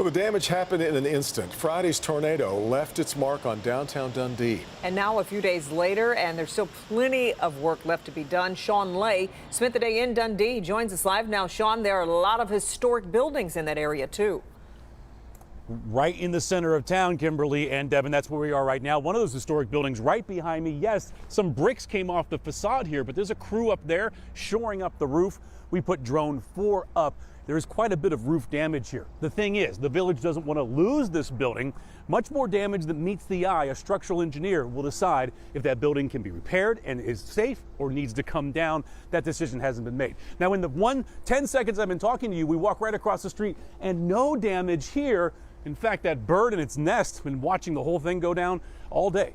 Well, the damage happened in an instant. Friday's tornado left its mark on downtown Dundee. And now a few days later, and there's still plenty of work left to be done. Sean Lay spent the day in Dundee. He joins us live now. Sean, there are a lot of historic buildings in that area, too. Right in the center of town, Kimberly and Devin, that's where we are right now. One of those historic buildings right behind me. Yes, some bricks came off the facade here, but there's a crew up there shoring up the roof. We put drone 4 up. There is quite a bit of roof damage here. The thing is, the village doesn't want to lose this building. Much more damage than meets the eye. A structural engineer will decide if that building can be repaired and is safe or needs to come down. That decision hasn't been made. Now, in the 10 seconds I've been talking to you, we walk right across the street and no damage here. In fact, that bird in its nest, been watching the whole thing go down all day.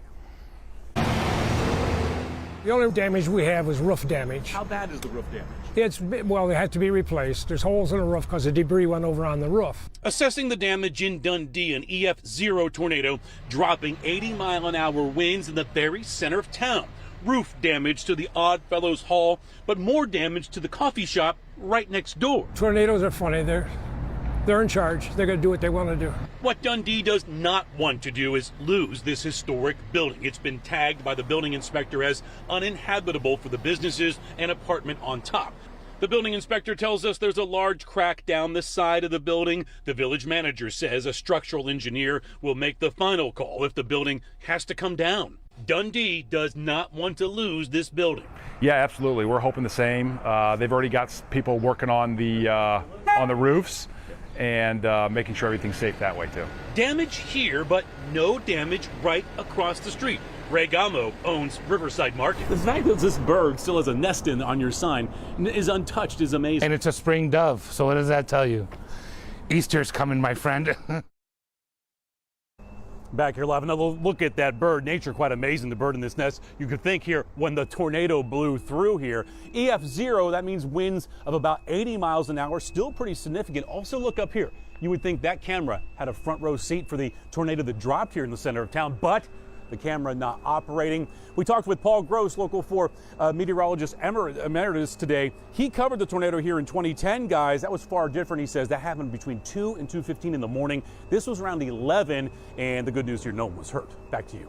The only damage we have is roof damage. How bad is the roof damage? Well, it had to be replaced. There's holes in the roof because the debris went over on the roof. Assessing the damage in Dundee, an EF0 tornado dropping 80-mile-an-hour winds in the very center of town. Roof damage to the Odd Fellows Hall, but more damage to the coffee shop right next door. Tornadoes are funny. They're in charge. They're going to do what they want to do. What Dundee does not want to do is lose this historic building. It's been tagged by the building inspector as uninhabitable for the businesses and apartment on top. The building inspector tells us there's a large crack down the side of the building. The village manager says a structural engineer will make the final call if the building has to come down. Dundee does not want to lose this building. Yeah, absolutely. We're hoping the same. They've already got people working on the roofs and making sure everything's safe that way too. Damage here, but no damage right across the street. Ray Gamo owns Riverside Market. The fact that this bird still has a nest on your sign is untouched is amazing. And it's a spring dove, so what does that tell you? Easter's coming, my friend. Back here live, another look at that bird. Nature quite amazing, the bird in this nest. You could think here when the tornado blew through here. EF0, that means winds of about 80 miles an hour, still pretty significant. Also look up here. You would think that camera had a front row seat for the tornado that dropped here in the center of town, but the camera not operating. We talked with Paul Gross, Local 4 meteorologist emeritus today. He covered the tornado here in 2010, guys. That was far different, he says. That happened between 2 and 2:15 in the morning. This was around 11, and the good news here, no one was hurt. Back to you.